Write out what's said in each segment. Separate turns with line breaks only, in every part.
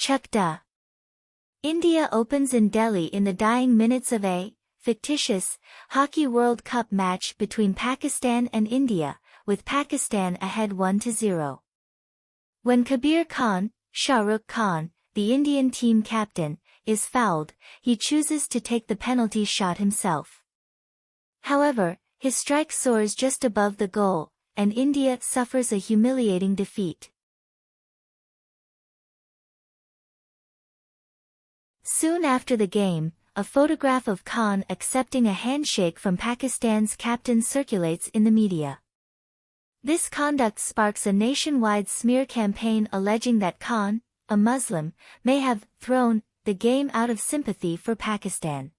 Chak. India opens in Delhi in the dying minutes of a fictitious Hockey World Cup match between Pakistan and India, with Pakistan ahead 1-0. When Kabir Khan, Shah Rukh Khan, the Indian team captain, is fouled, he chooses to take the penalty shot himself. However, his strike soars just above the goal, and India suffers a humiliating defeat. Soon after the game, a photograph of Khan accepting a handshake from Pakistan's captain circulates in the media. This conduct sparks a nationwide smear campaign alleging that Khan, a Muslim, may have thrown the game out of sympathy for Pakistan.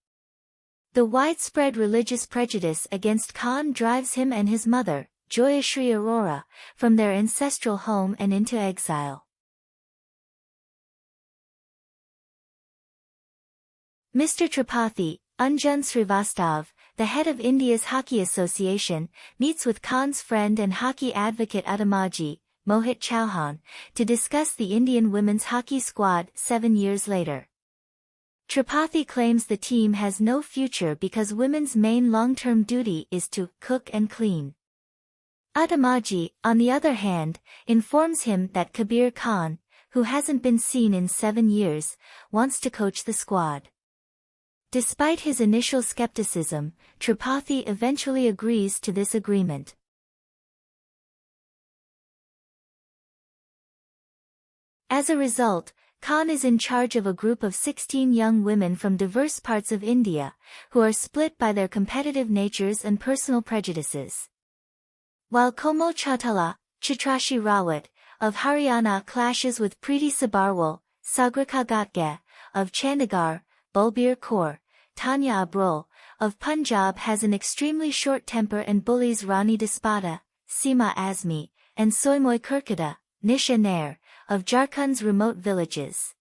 The widespread religious prejudice against Khan drives him and his mother, Joyashree Arora, from their ancestral home and into exile. Mr. Tripathi, Anjan Srivastav, the head of India's Hockey Association, meets with Khan's friend and hockey advocate Adamaji, Mohit Chauhan, to discuss the Indian women's hockey squad 7 years later. Tripathi claims the team has no future because women's main long-term duty is to cook and clean. Adamaji, on the other hand, informs him that Kabir Khan, who hasn't been seen in 7 years, wants to coach the squad. Despite his initial skepticism, Tripathi eventually agrees to this agreement. As a result, Khan is in charge of a group of 16 young women from diverse parts of India, who are split by their competitive natures and personal prejudices. While Komal Chautala, Chitrashi Rawat, of Haryana clashes with Preeti Sabarwal, Sagrika Gatge, of Chandigarh, Bulbir Kaur, Tanya Abrol, of Punjab has an extremely short temper and bullies Rani Despata, Seema Azmi, and Soimoy Kirkada, Nisha Nair, of Jharkhand's remote villages.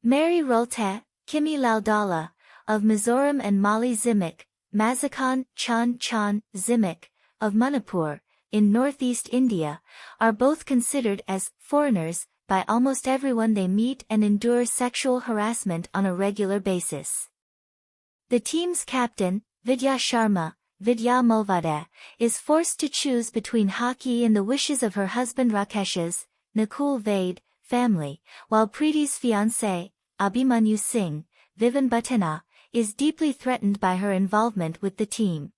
Mary Rolte, Kimi Laudala, of Mizoram and Mali Zimik, Mazakan Chan Zimik, of Manipur, in northeast India, are both considered as foreigners by almost everyone they meet and endure sexual harassment on a regular basis. The team's captain, Vidya Sharma, Vidya Mulvade, is forced to choose between hockey and the wishes of her husband Rakesh's, Nakul Vade, family, while Preeti's fiancé, Abhimanyu Singh, Vivan Bhatena, is deeply threatened by her involvement with the team.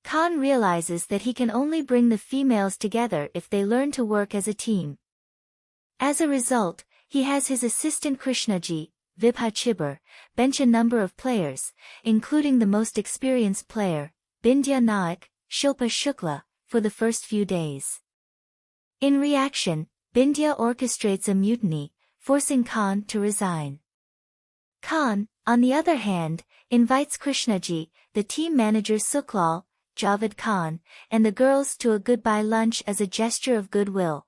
Khan realizes that he can only bring the females together if they learn to work as a team. As a result, he has his assistant Krishnaji, Vibha Chibber, bench a number of players, including the most experienced player, Bindya Naik, Shilpa Shukla, for the first few days. In reaction, Bindya orchestrates a mutiny, forcing Khan to resign. Khan, on the other hand, invites Krishnaji, the team manager Suklal, Javed Khan, and the girls to a goodbye lunch as a gesture of goodwill.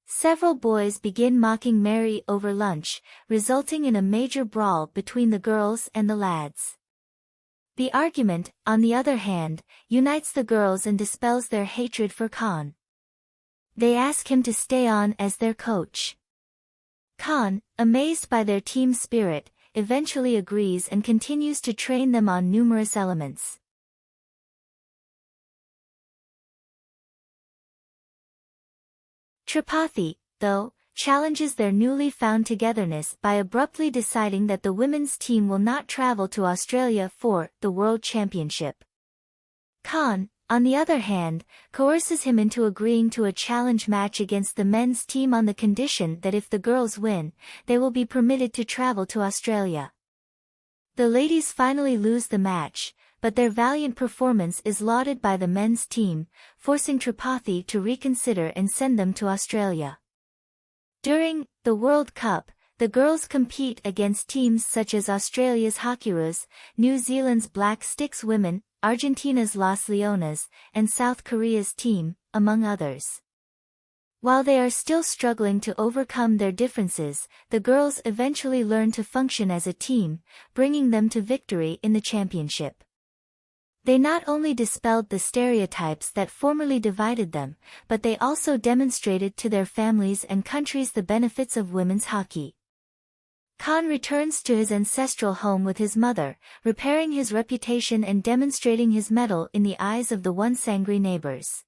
Several boys begin mocking Mary over lunch, resulting in a major brawl between the girls and the lads. The argument, on the other hand, unites the girls and dispels their hatred for Khan. They ask him to stay on as their coach. Khan, amazed by their team spirit, eventually agrees and continues to train them on numerous elements. Tripathi, though, challenges their newly found togetherness by abruptly deciding that the women's team will not travel to Australia for the World Championship. Khan, on the other hand, coerces him into agreeing to a challenge match against the men's team on the condition that if the girls win, they will be permitted to travel to Australia. The ladies finally lose the match, but their valiant performance is lauded by the men's team, forcing Tripathi to reconsider and send them to Australia. During the World Cup, the girls compete against teams such as Australia's Hockeyroos, New Zealand's Black Sticks Women, Argentina's Las Leonas, and South Korea's team, among others. While they are still struggling to overcome their differences, the girls eventually learn to function as a team, bringing them to victory in the championship. They not only dispelled the stereotypes that formerly divided them, but they also demonstrated to their families and countries the benefits of women's hockey. Khan returns to his ancestral home with his mother, repairing his reputation and demonstrating his mettle in the eyes of the once angry neighbors.